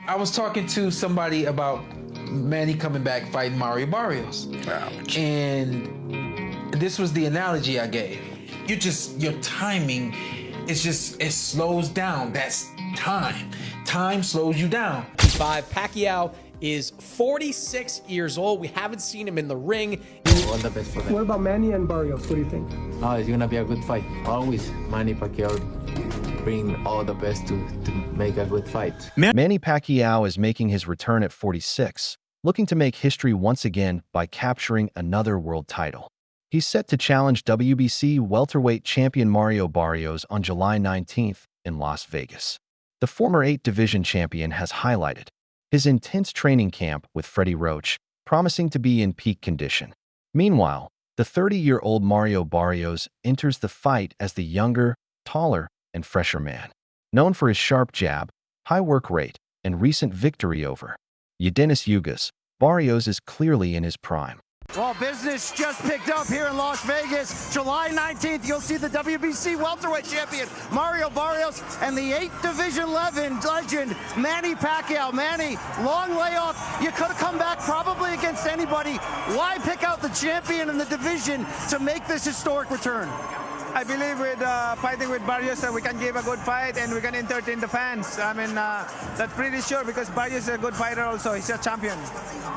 I was talking to somebody about Manny coming back fighting Mario Barrios. Ouch. And this was the analogy I gave. Your timing is just, it slows down. That's time. Time slows you down. Pacquiao is 46 years old. We haven't seen him in the ring. All the best for them. What about Manny and Barrios? What do you think? Oh, it's gonna be a good fight. Always Manny Pacquiao bring all the best to make a good fight. Manny Pacquiao is making his return at 46, looking to make history once again by capturing another world title. He's set to challenge WBC welterweight champion Mario Barrios on July 19th in Las Vegas. The former 8-division champion has highlighted his intense training camp with Freddie Roach, promising to be in peak condition. Meanwhile, the 30-year-old Mario Barrios enters the fight as the younger, taller, and fresher man. Known for his sharp jab, high work rate, and recent victory over Dennis Yugas, Barrios is clearly in his prime. Well, business just picked up here in Las Vegas. July 19th, you'll see the WBC welterweight champion, Mario Barrios, and the 8-division legend, Manny Pacquiao. Manny, long layoff. You could have come back probably against anybody. Why pick out the champion in the division to make this historic return? I believe with fighting with Barrios, we can give a good fight and we can entertain the fans. I mean, that's pretty sure because Barrios is a good fighter also. He's a champion.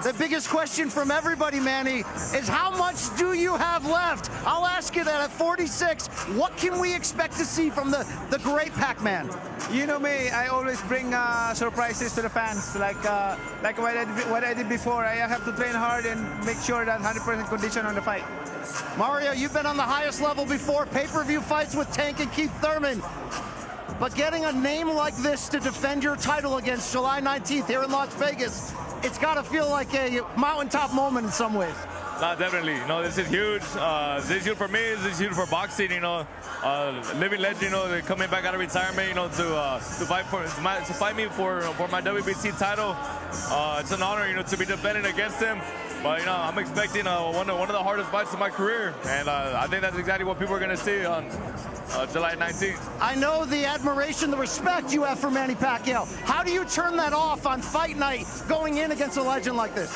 The biggest question from everybody, Manny, is how much do you have left? I'll ask you that at 46, what can we expect to see from the great Pac-Man? You know me, I always bring surprises to the fans. Like what I did before, I have to train hard and make sure that 100% condition on the fight. Mario, you've been on the highest level before, pay-per-view fights with Tank and Keith Thurman. But getting a name like this to defend your title against July 19th here in Las Vegas, it's got to feel like a mountaintop moment in some ways. Definitely. This is huge. This is huge for me. This is huge for boxing. Living legend. Coming back out of retirement. To fight me for my WBC title. It's an honor. To be defending against him. But I'm expecting one of the hardest fights of my career, and I think that's exactly what people are going to see on July 19th. I know the admiration, the respect you have for Manny Pacquiao. How do you turn that off on fight night going in against a legend like this?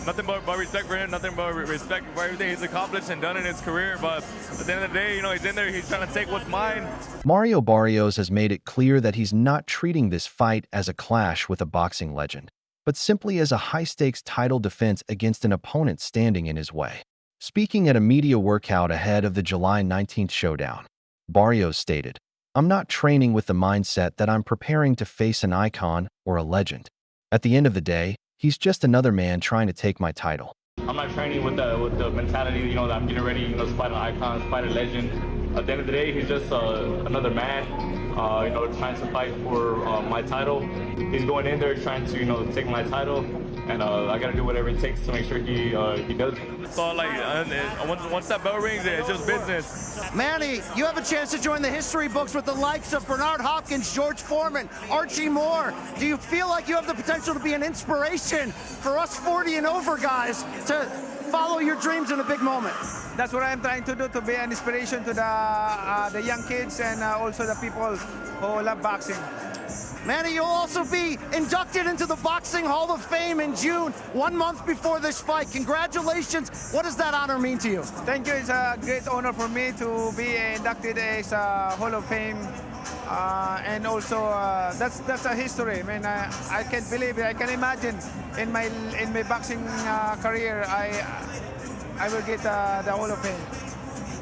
Nothing but respect for him, nothing but respect for everything he's accomplished and done in his career. But at the end of the day, he's in there, he's trying to take what's mine. Mario Barrios has made it clear that he's not treating this fight as a clash with a boxing legend, but simply as a high-stakes title defense against an opponent standing in his way. Speaking at a media workout ahead of the July 19th showdown, Barrios stated, "I'm not training with the mindset that I'm preparing to face an icon or a legend. At the end of the day, he's just another man trying to take my title." I'm not training with the mentality, that I'm getting ready, to fight an icon, to fight a legend. At the end of the day, he's just another man, trying to fight for my title. He's going in there trying to take my title, and I got to do whatever it takes to make sure he does it. So, once that bell rings, it's just business. Manny, you have a chance to join the history books with the likes of Bernard Hopkins, George Foreman, Archie Moore. Do you feel like you have the potential to be an inspiration for us 40 and over guys to follow your dreams in a big moment? That's what I'm trying to do, to be an inspiration to the young kids and also the people who love boxing. Manny, you'll also be inducted into the Boxing Hall of Fame in June, 1 month before this fight. Congratulations. What does that honor mean to you? Thank you. It's a great honor for me to be inducted as a Hall of Fame. And also, that's a history. I mean, I can't believe it. I can imagine in my boxing career, I will get the Hall of Fame.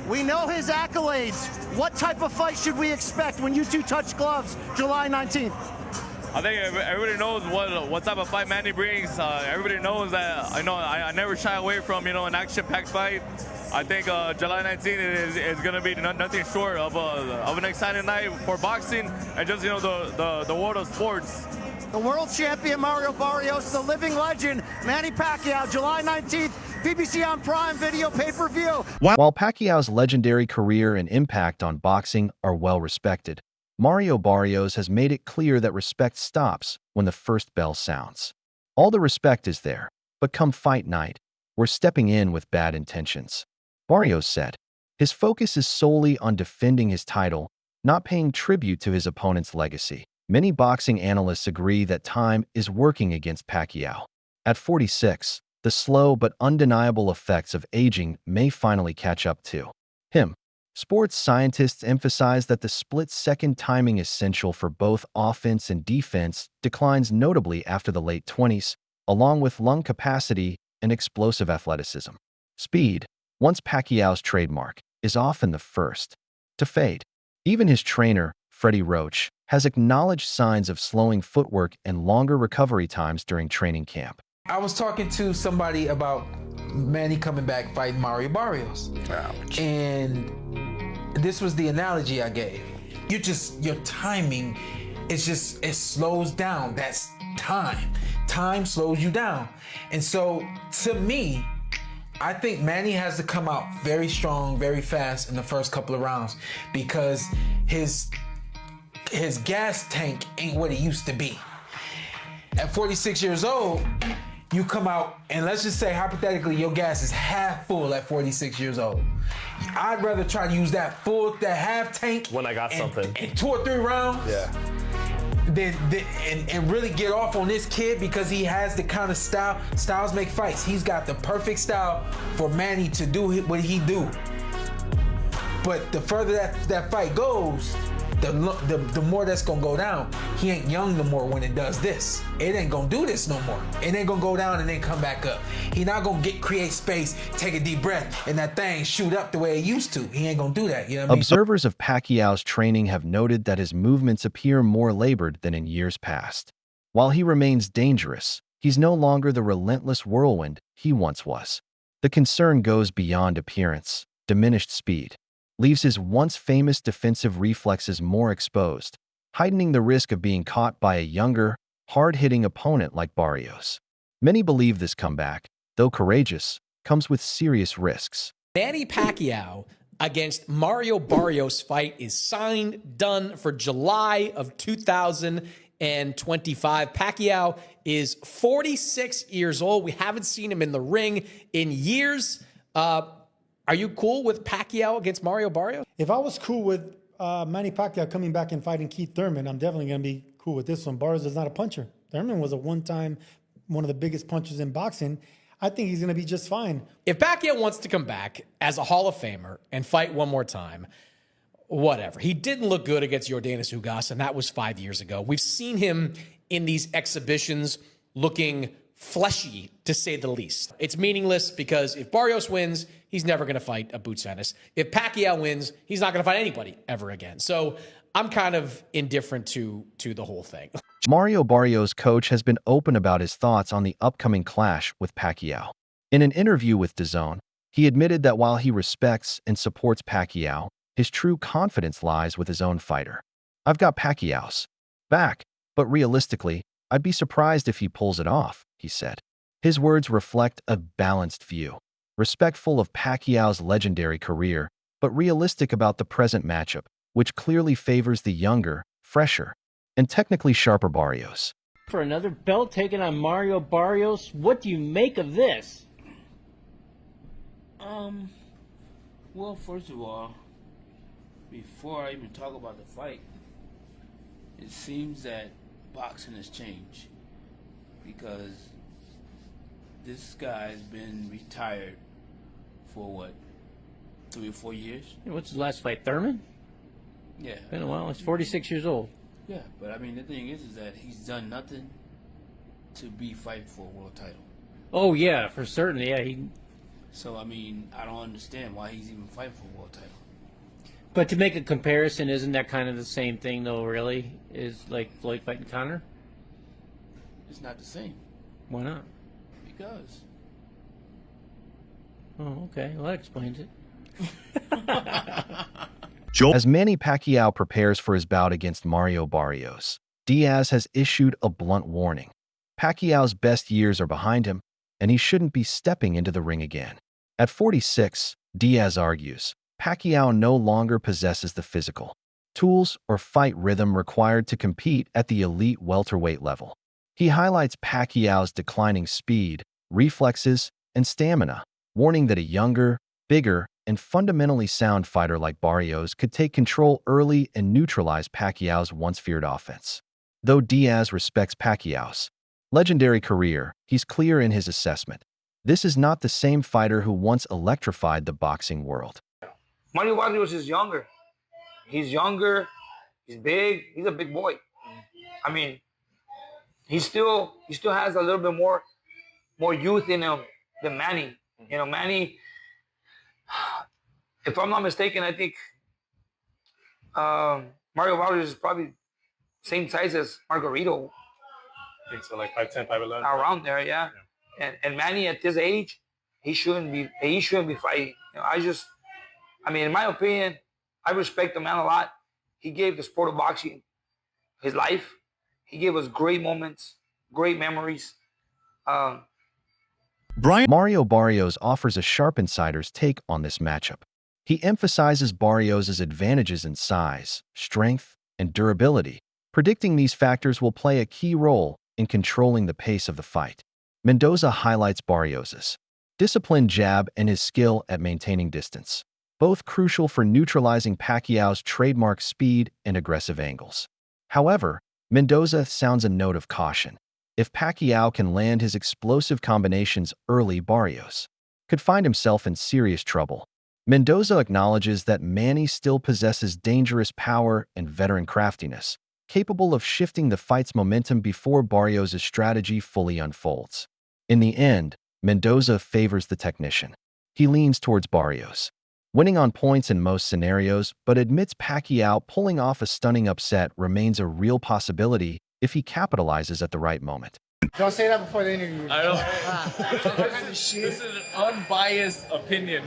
We know his accolades. What type of fight should we expect when you two touch gloves July 19th? I think everybody knows what type of fight Manny brings. Everybody knows that I never shy away from an action-packed fight. I think July 19th is going to be nothing short of an exciting night for boxing and just the world of sports. The world champion Mario Barrios, the living legend Manny Pacquiao, July 19th, BBC on Prime Video pay-per-view. While Pacquiao's legendary career and impact on boxing are well respected, Mario Barrios has made it clear that respect stops when the first bell sounds. All the respect is there, but come fight night, we're stepping in with bad intentions. Barrios said, his focus is solely on defending his title, not paying tribute to his opponent's legacy. Many boxing analysts agree that time is working against Pacquiao. At 46, the slow but undeniable effects of aging may finally catch up to him. Sports scientists emphasize that the split-second timing essential for both offense and defense declines notably after the late 20s, along with lung capacity and explosive athleticism. Speed, once Pacquiao's trademark, is often the first to fade. Even his trainer, Freddie Roach, has acknowledged signs of slowing footwork and longer recovery times during training camp. I was talking to somebody about Manny coming back fighting Mario Barrios. Ouch. And this was the analogy I gave. Your timing it slows down. That's time. Time slows you down. And so to me, I think Manny has to come out very strong, very fast in the first couple of rounds because his gas tank ain't what it used to be. At 46 years old, you come out and let's just say hypothetically your gas is half full at 46 years old. I'd rather try to use that half tank when I got something in 2 or 3 rounds. Yeah. And really get off on this kid because he has the kind of style. Styles make fights. He's got the perfect style for Manny to do what he do. But the further that fight goes, the more that's gonna go down. He ain't young no more when it does this. It ain't gonna do this no more. It ain't gonna go down and then come back up. He not gonna create space, take a deep breath, and that thing shoot up the way it used to. He ain't gonna do that, you know what I mean? Observers of Pacquiao's training have noted that his movements appear more labored than in years past. While he remains dangerous, he's no longer the relentless whirlwind he once was. The concern goes beyond appearance. Diminished speed leaves his once famous defensive reflexes more exposed, heightening the risk of being caught by a younger, hard-hitting opponent like Barrios. Many believe this comeback, though courageous, comes with serious risks. Manny Pacquiao against Mario Barrios fight is signed, done for July of 2025. Pacquiao is 46 years old. We haven't seen him in the ring in years. Are you cool with Pacquiao against Mario Barrios? If I was cool with Manny Pacquiao coming back and fighting Keith Thurman, I'm definitely going to be cool with this one. Barrios is not a puncher. Thurman was one of the biggest punchers in boxing. I think he's going to be just fine. If Pacquiao wants to come back as a Hall of Famer and fight one more time, whatever. He didn't look good against Yordenis Ugas, and that was 5 years ago. We've seen him in these exhibitions looking fleshy, to say the least. It's meaningless because if Barrios wins, he's never going to fight a Boots Ennis. If Pacquiao wins, he's not going to fight anybody ever again. So I'm kind of indifferent to the whole thing. Mario Barrios' coach has been open about his thoughts on the upcoming clash with Pacquiao. In an interview with DAZN, he admitted that while he respects and supports Pacquiao, his true confidence lies with his own fighter. "I've got Pacquiao's back, but realistically, I'd be surprised if he pulls it off," he said. His words reflect a balanced view, respectful of Pacquiao's legendary career, but realistic about the present matchup, which clearly favors the younger, fresher, and technically sharper Barrios. For another belt taken on Mario Barrios, what do you make of this? Well, first of all, before I even talk about the fight, it seems that boxing has changed because this guy's been retired for what, 3 or 4 years? What's his last fight, Thurman? Yeah. Been a while. He's 46 years old. Yeah, but I mean, the thing is that he's done nothing to be fighting for a world title. Oh, yeah, for certain. Yeah, So, I mean, I don't understand why he's even fighting for a world title. But to make a comparison, isn't that kind of the same thing, though, really? Is like Floyd fighting Conor? It's not the same. Why not? Because. Oh, okay. Well, that explains it. As Manny Pacquiao prepares for his bout against Mario Barrios, Diaz has issued a blunt warning. Pacquiao's best years are behind him, and he shouldn't be stepping into the ring again. At 46, Diaz argues, Pacquiao no longer possesses the physical tools or fight rhythm required to compete at the elite welterweight level. He highlights Pacquiao's declining speed, reflexes, and stamina, warning that a younger, bigger, and fundamentally sound fighter like Barrios could take control early and neutralize Pacquiao's once-feared offense. Though Diaz respects Pacquiao's legendary career, he's clear in his assessment. This is not the same fighter who once electrified the boxing world. Mario Barrios is younger. He's younger. He's big. He's a big boy. I mean, he still has a little bit more youth in him than Manny. You know, Manny, if I'm not mistaken, I think Mario Barrios is probably same size as Margarito. I think so, like 5'10", 5'11". Around there, yeah. And Manny at this age, he shouldn't be fighting. You know, I mean, in my opinion, I respect the man a lot. He gave the sport of boxing his life. He gave us great moments, great memories. Mario Barrios offers a sharp insider's take on this matchup. He emphasizes Barrios' advantages in size, strength, and durability, predicting these factors will play a key role in controlling the pace of the fight. Mendoza highlights Barrios' disciplined jab and his skill at maintaining distance, both crucial for neutralizing Pacquiao's trademark speed and aggressive angles. However, Mendoza sounds a note of caution. If Pacquiao can land his explosive combinations early, Barrios could find himself in serious trouble. Mendoza acknowledges that Manny still possesses dangerous power and veteran craftiness, capable of shifting the fight's momentum before Barrios' strategy fully unfolds. In the end, Mendoza favors the technician. He leans towards Barrios, winning on points in most scenarios, but admits Pacquiao pulling off a stunning upset remains a real possibility if he capitalizes at the right moment. Don't say that before the interview. I don't. This is an unbiased opinion.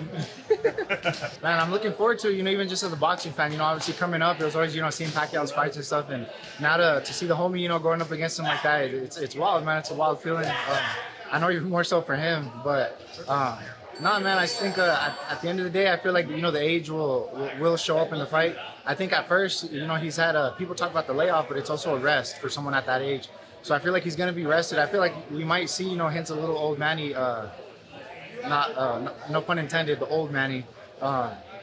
Man, I'm looking forward to it, even just as a boxing fan, obviously coming up, there was always, seeing Pacquiao's fights and stuff, and now to see the homie, going up against him like that, it's wild, man. It's a wild feeling. I know even more so for him, but nah, man, I think at the end of the day, I feel like, the age will show up in the fight. I think at first, he's had people talk about the layoff, but it's also a rest for someone at that age. So I feel like he's going to be rested. I feel like we might see, hints of little old Manny, no pun intended, the old Manny.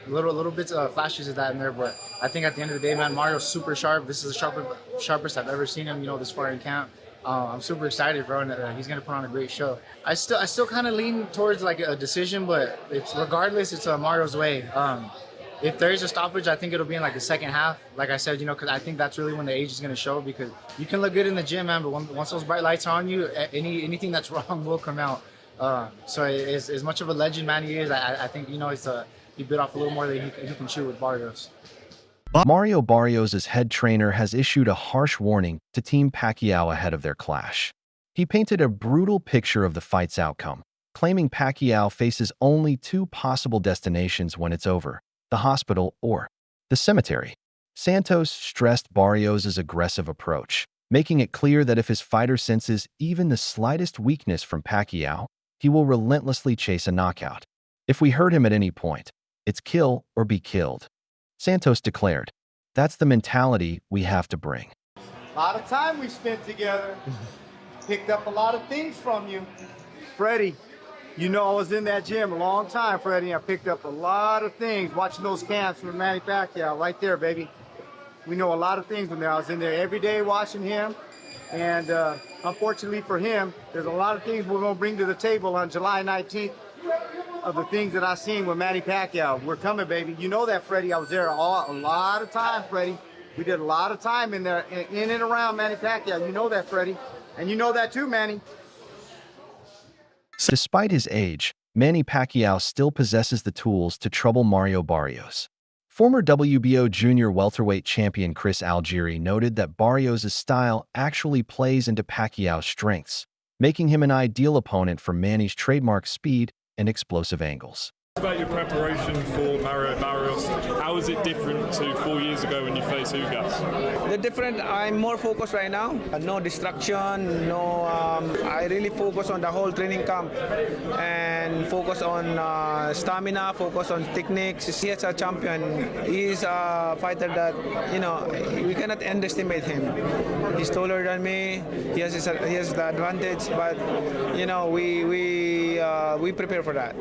Little bits of flashes of that in there, but I think at the end of the day, man, Mario's super sharp. This is the sharpest I've ever seen him, this far in camp. I'm super excited, bro, and he's gonna put on a great show. I still kind of lean towards like a decision, but regardless, it's Mario's way. If there is a stoppage, I think it'll be in like the second half. Like I said, because I think that's really when the age is gonna show. Because you can look good in the gym, man, but once those bright lights are on you, anything that's wrong will come out. So as much of a legend man he is, I think he bit off a little more than he can chew with Barrios. Mario Barrios' head trainer has issued a harsh warning to Team Pacquiao ahead of their clash. He painted a brutal picture of the fight's outcome, claiming Pacquiao faces only two possible destinations when it's over: the hospital or the cemetery. Santos stressed Barrios' aggressive approach, making it clear that if his fighter senses even the slightest weakness from Pacquiao, he will relentlessly chase a knockout. If we hurt him at any point, it's kill or be killed. Santos declared, "That's the mentality we have to bring." A lot of time we spent together. Picked up a lot of things from you. Freddie, I was in that gym a long time, Freddie. I picked up a lot of things watching those camps with Manny Pacquiao right there, baby. We know a lot of things from there. I was in there every day watching him. And unfortunately for him, there's a lot of things we're going to bring to the table on July 19th. Of the things that I've seen with Manny Pacquiao. We're coming, baby. You know that, Freddie. I was there a lot of time, Freddie. We did a lot of time in there, in and around Manny Pacquiao. You know that, Freddie. And you know that too, Manny. Despite his age, Manny Pacquiao still possesses the tools to trouble Mario Barrios. Former WBO junior welterweight champion Chris Algieri noted that Barrios' style actually plays into Pacquiao's strengths, making him an ideal opponent for Manny's trademark speed and explosive angles. About your preparation for Mario Barrios, how is it different to 4 years ago when you faced Ugas? They're different. I'm more focused right now. No distraction, I really focus on the whole training camp and focus on stamina, focus on techniques. He is a champion. He's a fighter that, we cannot underestimate him. He's taller than me. He has the advantage, but, we prepare for that.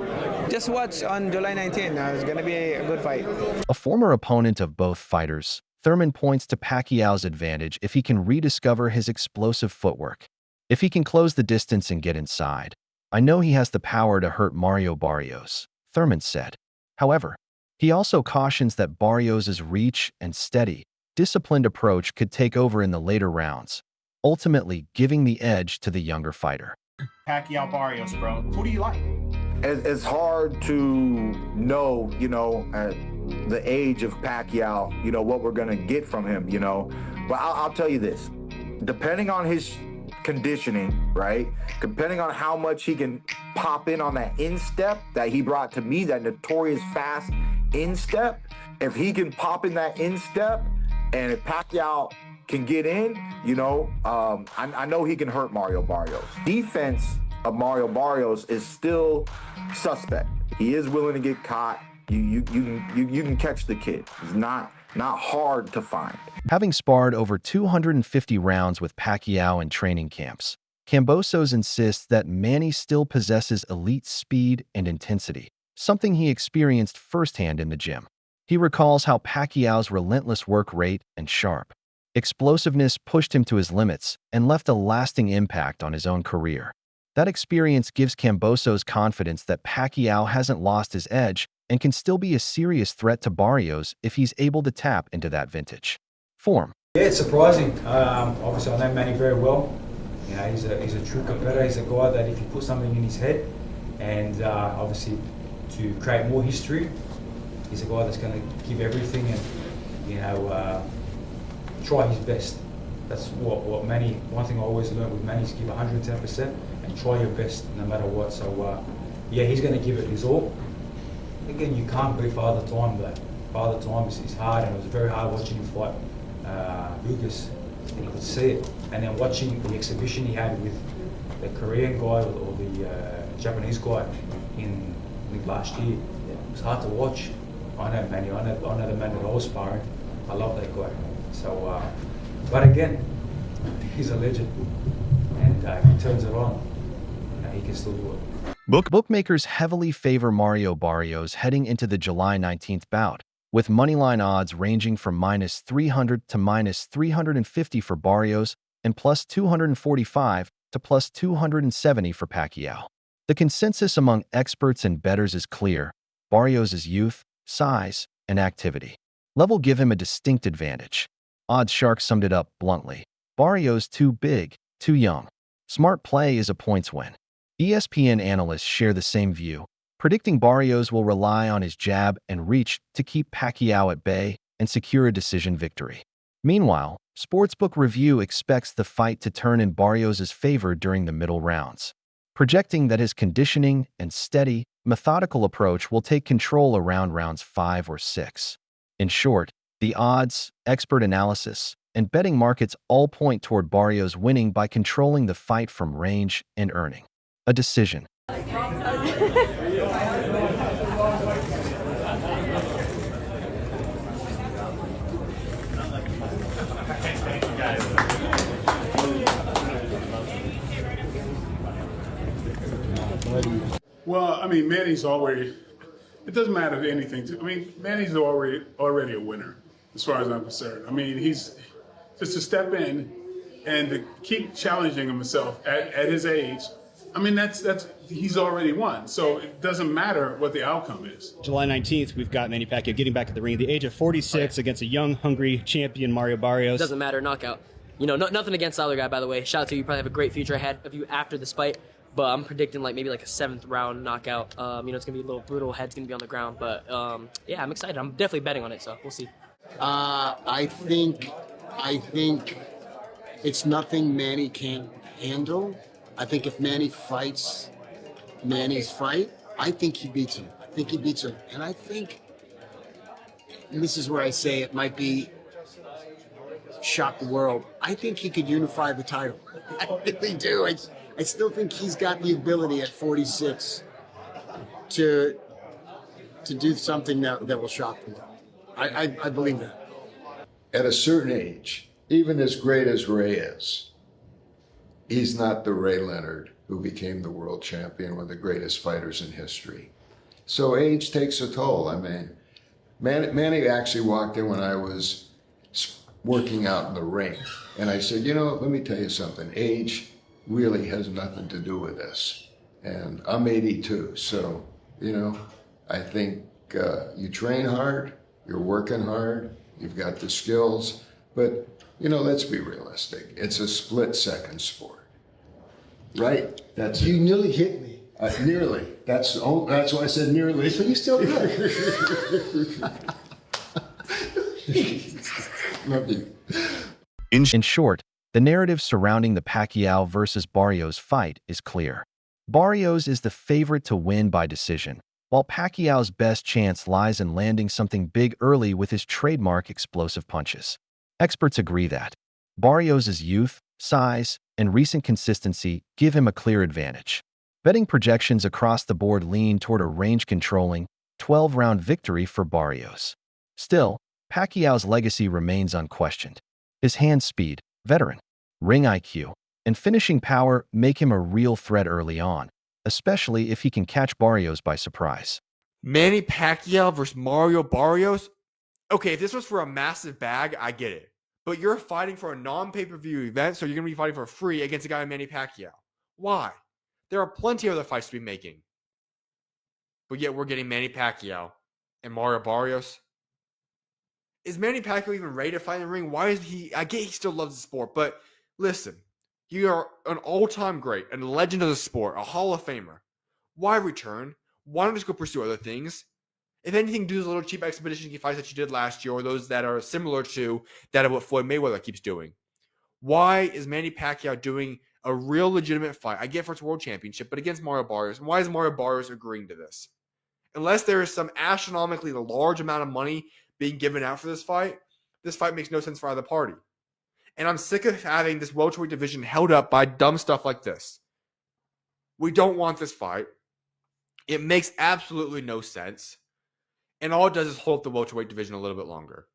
Just watch on July 19th. It's going to be a good fight. A former opponent of both fighters, Thurman points to Pacquiao's advantage if he can rediscover his explosive footwork. If he can close the distance and get inside, I know he has the power to hurt Mario Barrios, Thurman said. However, he also cautions that Barrios' reach and steady, disciplined approach could take over in the later rounds, ultimately giving the edge to the younger fighter. Pacquiao Barrios, bro. Who do you like? It's hard to know, at the age of Pacquiao, what we're going to get from him, But I'll tell you this. Depending on his conditioning, right? Depending on how much he can pop in on that instep that he brought to me, that notorious fast instep, if he can pop in that instep, and if Pacquiao can get in, I know he can hurt Mario Barrios. Defense of Mario Barrios is still suspect. He is willing to get caught. You can catch the kid. He's not hard to find. Having sparred over 250 rounds with Pacquiao in training camps, Kambosos insists that Manny still possesses elite speed and intensity, something he experienced firsthand in the gym. He recalls how Pacquiao's relentless work rate and sharp explosiveness pushed him to his limits and left a lasting impact on his own career. That experience gives Kambosos confidence that Pacquiao hasn't lost his edge and can still be a serious threat to Barrios if he's able to tap into that vintage form. Yeah, it's surprising. Obviously, I know Manny very well. He's a true competitor. He's a guy that if you put something in his head, and obviously to create more history, he's a guy that's going to give everything and try his best. That's what Manny. One thing I always learned with Manny is give 110% and try your best no matter what. So he's going to give it his all. Again, you can't beat Father Time, though. Father Time is hard, and it was very hard watching him fight Ugas, and you could see it. And then watching the exhibition he had with the Korean guy or the Japanese guy in last year, it was hard to watch. I know Manny, I know the man that I was sparring. I love that guy. So, but again, he's a legend, and if he turns it on, he can still do it. Bookmakers heavily favor Mario Barrios heading into the July 19th bout, with moneyline odds ranging from -300 to -350 for Barrios and +245 to +270 for Pacquiao. The consensus among experts and bettors is clear. Barrios' youth, size, and activity level give him a distinct advantage. Odds Shark summed it up bluntly. Barrios too big, too young. Smart play is a points win. ESPN analysts share the same view, predicting Barrios will rely on his jab and reach to keep Pacquiao at bay and secure a decision victory. Meanwhile, Sportsbook Review expects the fight to turn in Barrios' favor during the middle rounds, projecting that his conditioning and steady, methodical approach will take control around rounds 5 or 6. In short, the odds, expert analysis, and betting markets all point toward Barrios winning by controlling the fight from range and earning a decision. Well, I mean, Manny's already, it doesn't matter anything. Manny's already a winner, as far as I'm concerned. I mean, he's just to step in and to keep challenging himself at his age. I mean, he's already won. So it doesn't matter what the outcome is. July 19th, we've got Manny Pacquiao getting back at the ring at the age of 46 against a young, hungry champion, Mario Barrios. Doesn't matter, knockout. Nothing against the other guy, by the way. Shout out to you. You probably have a great future ahead of you after this fight. But I'm predicting maybe a 7th round knockout. It's going to be a little brutal. Head's going to be on the ground. But yeah, I'm excited. I'm definitely betting on it, so we'll see. I think it's nothing Manny can't handle. I think if Manny fights Manny's fight, I think he beats him. And I think, and this is where I say it might be shock the world, I think he could unify the title. I really do. I still think he's got the ability at 46 to do something that will shock the world. I believe that. At a certain age, even as great as Ray is, he's not the Ray Leonard who became the world champion, one of the greatest fighters in history. So age takes a toll. I mean, Manny actually walked in when I was working out in the ring. And I said, let me tell you something. Age really has nothing to do with this. And I'm 82, so, I think you train hard, you're working hard, you've got the skills, but, let's be realistic. It's a split-second sport, right? That's You nearly hit me. nearly. That's why I said nearly. So you still good. Love you. In short, the narrative surrounding the Pacquiao versus Barrios fight is clear. Barrios is the favorite to win by decision, while Pacquiao's best chance lies in landing something big early with his trademark explosive punches. Experts agree that Barrios' youth, size, and recent consistency give him a clear advantage. Betting projections across the board lean toward a range-controlling, 12-round victory for Barrios. Still, Pacquiao's legacy remains unquestioned. His hand speed, veteran, ring IQ, and finishing power make him a real threat early on, especially if he can catch Barrios by surprise. Manny Pacquiao versus Mario Barrios? Okay, if this was for a massive bag, I get it. But you're fighting for a non-pay-per-view event, so you're going to be fighting for free against a guy like Manny Pacquiao. Why? There are plenty of other fights to be making. But yet we're getting Manny Pacquiao and Mario Barrios. Is Manny Pacquiao even ready to fight in the ring? Why is he? I get he still loves the sport, but listen, you are an all-time great, a legend of the sport, a Hall of Famer. Why return? Why not just go pursue other things? If anything, do those little cheap expedition fights that you did last year, or those that are similar to that of what Floyd Mayweather keeps doing. Why is Manny Pacquiao doing a real legitimate fight? I get for its world championship, but against Mario Barrios. And why is Mario Barrios agreeing to this? Unless there is some astronomically large amount of money being given out for this fight makes no sense for either party. And I'm sick of having this welterweight division held up by dumb stuff like this. We don't want this fight. It makes absolutely no sense. And all it does is hold up the welterweight division a little bit longer.